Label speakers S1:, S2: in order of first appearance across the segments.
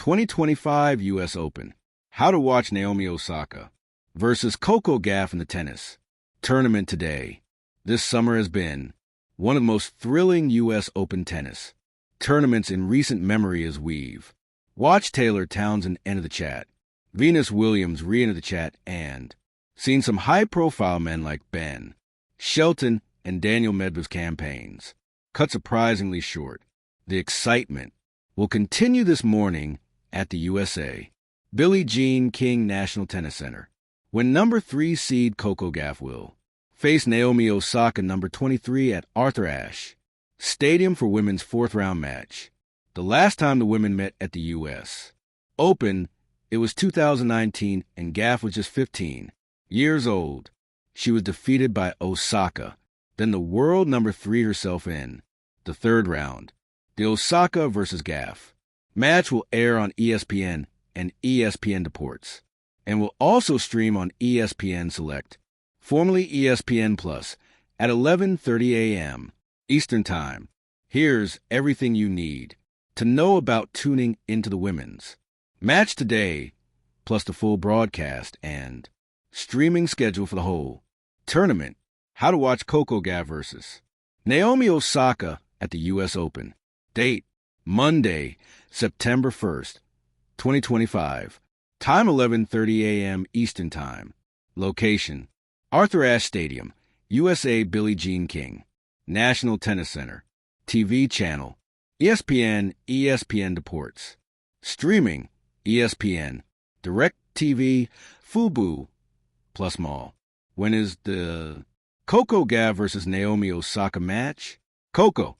S1: 2025 U.S. Open. How to watch Naomi Osaka versus CocoGauff in the tennis tournament today. This summer has been one of the most thrilling U.S. Open tennis tournaments in recent memory as we've watched Taylor Townsend enter the chat, Venus Williams re-enter the chat, and seen some high-profile men like Ben Shelton and Daniel Medvedev's campaigns cut surprisingly short. The excitement will continue this morning at the USA Billie Jean King National Tennis Center, when number 3 seed CocoGauff will face Naomi Osaka, number 23, at Arthur Ashe Stadium for women's fourth-round match. The last time the women met at the U.S. Open, it was 2019, and Gauff was just 15 years old. She was defeated by Osaka, then the world number 3 herself in the third round. The Osaka versus Gauff match will air on ESPN and ESPN Deportes, and will also stream on ESPN Select, formerly ESPN Plus, at 11:30 a.m. Eastern Time. Here's everything you need to know about tuning into the women's match today, plus the full broadcast and streaming schedule for the whole tournament. How to watch CocoGauff versus Naomi Osaka at the U.S. Open. Date, Monday, September 1st, 2025. Time, 11:30 a.m. Eastern Time. Location, Arthur Ashe Stadium, USA Billie Jean King National Tennis Center. TV channel, ESPN, ESPN Deportes. Streaming, ESPN, DirecTV, Fubo, plus Mall. When is the CocoGauff versus Naomi Osaka match? CocoGauff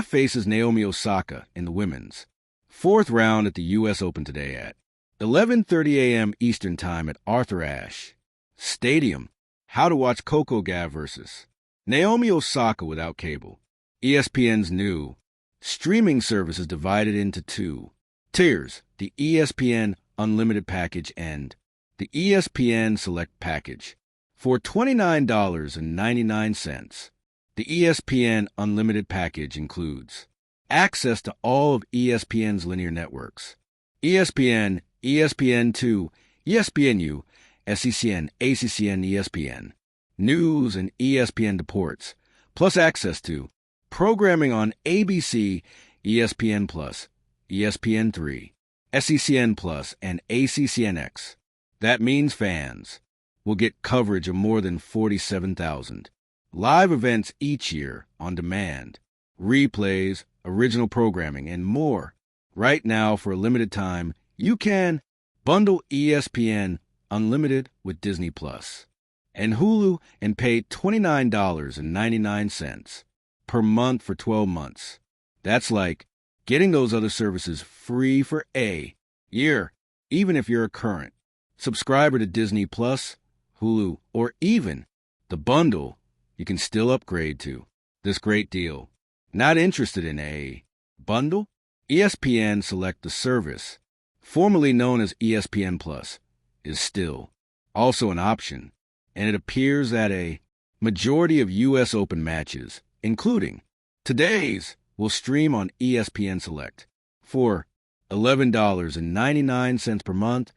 S1: faces Naomi Osaka in the women's fourth round at the U.S. Open today at 11:30 a.m. Eastern Time at Arthur Ashe Stadium. How to watch CocoGauff versus Naomi Osaka without cable. ESPN's new streaming service is divided into two tiers: the ESPN Unlimited package and the ESPN Select package. For $29.99, the ESPN Unlimited package includes access to all of ESPN's linear networks: ESPN, ESPN2, ESPNU, SECN, ACCN, ESPN, News, and ESPN Deportes, plus access to programming on ABC, ESPN Plus, ESPN3, SECN Plus, and ACCNX. That means fans will get coverage of more than 47,000 live events each year on demand, replays, original programming, and more. Right now, for a limited time, you can bundle ESPN Unlimited with Disney Plus and Hulu and pay $29.99 per month for 12 months. That's like getting those other services free for a year, even if you're a current subscriber to Disney Plus, Hulu, or even the bundle. You can still upgrade to this great deal. Not interested in a bundle? ESPN Select, the service, formerly known as ESPN Plus, is still also an option, and it appears that a majority of U.S. Open matches, including today's, will stream on ESPN Select. For $11.99 per month,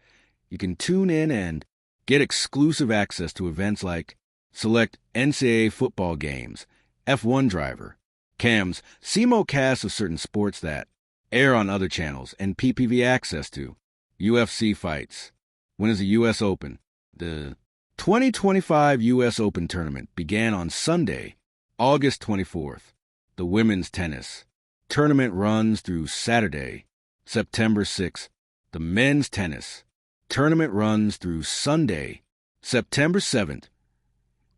S1: you can tune in and get exclusive access to events like select NCAA football games, F1 driver, cams, simulcasts of certain sports that air on other channels, and PPV access to UFC fights. When is the U.S. Open? The 2025 U.S. Open tournament began on Sunday, August 24th. The women's tennis tournament runs through Saturday, September 6th. The men's tennis tournament runs through Sunday, September 7th.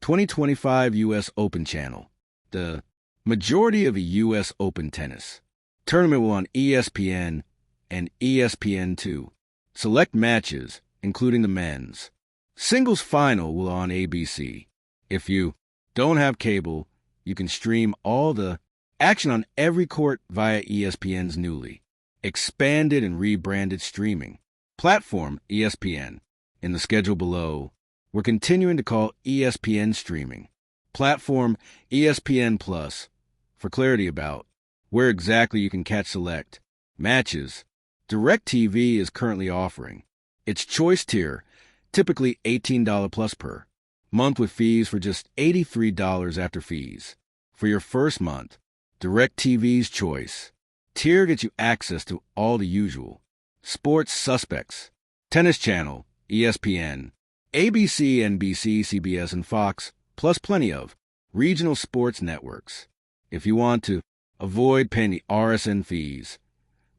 S1: 2025 U.S. Open channel. The majority of the U.S. Open tennis tournament will on ESPN and ESPN2. Select matches, including the men's singles final, will on ABC. If you don't have cable, you can stream all the action on every court via ESPN's newly expanded and rebranded streaming platform, ESPN. In the schedule below, we're continuing to call ESPN streaming platform ESPN Plus for clarity about where exactly you can catch select matches. DirecTV is currently offering its choice tier, typically $18 plus per month with fees for just $83 after fees. For your first month, DirecTV's choice tier gets you access to all the usual sports suspects, Tennis Channel, ESPN, ABC, NBC, CBS, and Fox, plus plenty of regional sports networks. If you want to avoid paying the RSN fees,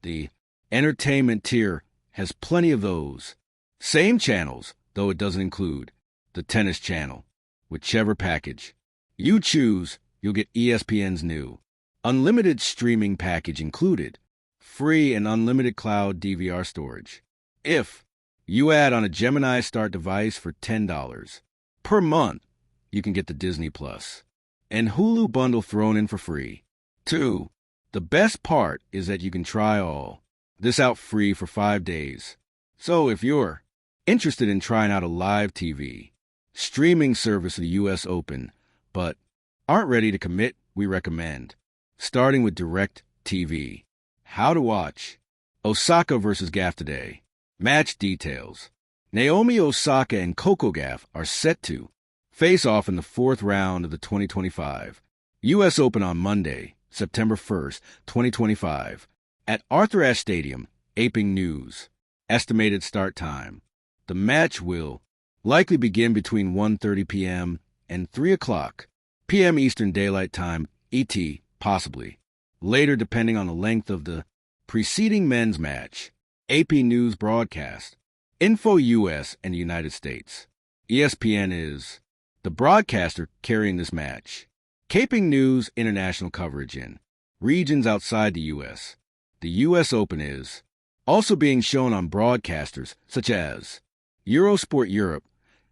S1: the entertainment tier has plenty of those same channels, though it doesn't include the Tennis Channel. Whichever package you choose, you'll get ESPN's new unlimited streaming package included, free and unlimited cloud DVR storage. If you add on a Gemini Start device for $10 per month, you can get the Disney Plus and Hulu bundle thrown in for free. 2. The best part is that you can try all this out free for 5 days. So if you're interested in trying out a live TV streaming service of the U.S. Open, but aren't ready to commit, we recommend starting with DirecTV. How to watch Osaka versus Gauff today. Match details. Naomi Osaka and CocoGauff are set to face off in the fourth round of the 2025 U.S. Open on Monday, September 1st, 2025, at Arthur Ashe Stadium, aping news. Estimated start time. The match will likely begin between 1:30 p.m. and 3 o'clock p.m. Eastern Daylight Time, ET, possibly later depending on the length of the preceding men's match. AP News broadcast. Info U.S. and the United States. ESPN is the broadcaster carrying this match. Caping News international coverage in regions outside the U.S. The U.S. Open is also being shown on broadcasters such as Eurosport Europe,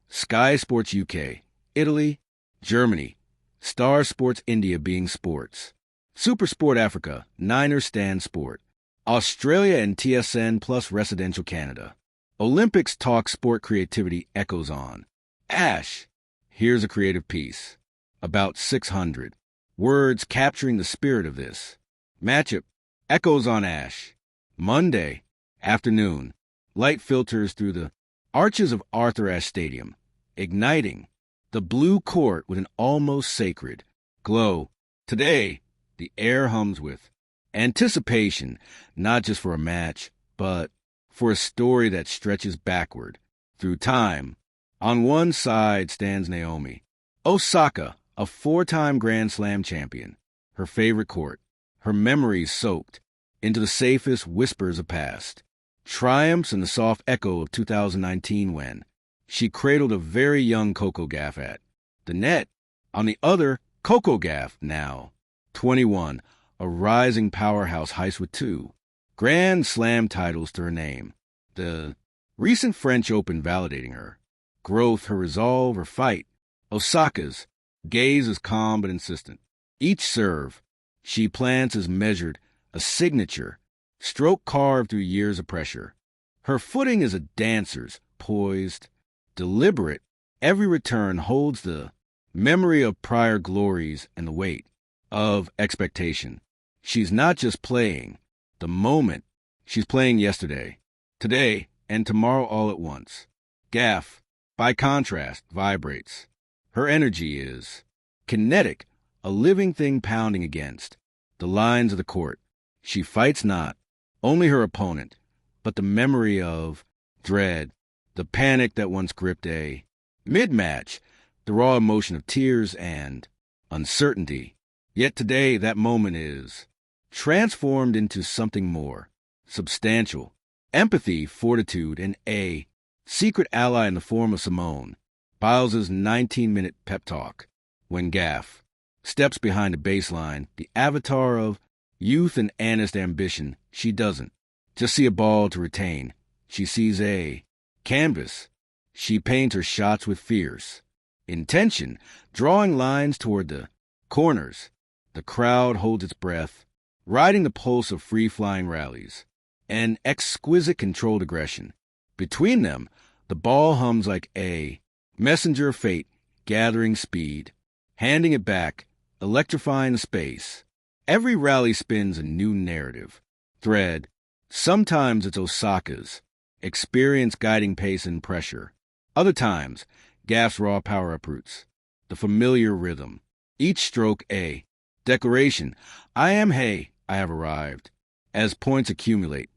S1: Sky Sports UK, Italy, Germany, Star Sports India being sports, Supersport Africa, Niners Stand Sport, Australia and TSN plus Residential Canada. Olympics Talk Sport Creativity echoes on Ashe. Here's a creative piece, about 600 words capturing the spirit of this matchup. Echoes on Ashe. Monday afternoon, light filters through the arches of Arthur Ashe Stadium, igniting the blue court with an almost sacred glow. Today, the air hums with anticipation, not just for a match, but for a story that stretches backward through time. On one side stands Naomi Osaka, a 4-time Grand Slam champion, her favorite court, her memories soaked into the safest whispers of past triumphs and the soft echo of 2019 when she cradled a very young CocoGauff at the net. On the other, CocoGauff, now 21, a rising powerhouse heist with 2 Grand Slam titles to her name. The recent French Open validating her growth, her resolve, her fight. Osaka's gaze is calm but insistent. Each serve she plants is measured, a signature, stroke carved through years of pressure. Her footing is a dancer's, poised, deliberate. Every return holds the memory of prior glories and the weight of expectation. She's not just playing the moment, she's playing yesterday, today, and tomorrow all at once. Gauff, by contrast, vibrates. Her energy is kinetic, a living thing pounding against the lines of the court. She fights not only her opponent, but the memory of dread, the panic that once gripped a mid-match, the raw emotion of tears and uncertainty. Yet today that moment is transformed into something more substantial. Empathy, fortitude, and a secret ally in the form of Simone Biles's 19-minute pep talk. When Gauff steps behind the baseline, the avatar of youth and honest ambition, she doesn't just see a ball to retain. She sees a canvas. She paints her shots with fierce intention, drawing lines toward the corners. The crowd holds its breath, riding the pulse of free-flying rallies and exquisite controlled aggression. Between them, the ball hums like a messenger of fate, gathering speed, handing it back, electrifying the space. Every rally spins a new narrative thread, Sometimes it's Osaka's experience guiding pace and pressure. Other times, Gauff's raw power uproots, the familiar rhythm. Each stroke a declaration, I am hey, I have arrived. As points accumulate,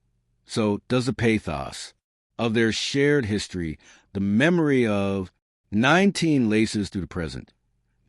S1: so does the pathos of their shared history, the memory of 19 laces through the present,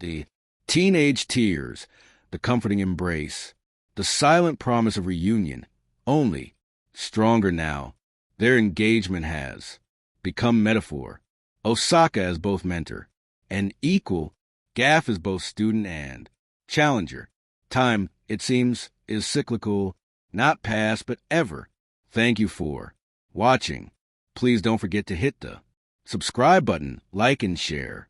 S1: the teenage tears, the comforting embrace, the silent promise of reunion. Only, stronger now, their engagement has become metaphor. Osaka as both mentor and equal, Gauff is both student and challenger. Time, it seems, is cyclical, not past, but ever. Thank you for watching. Please don't forget to hit the subscribe button, like and share.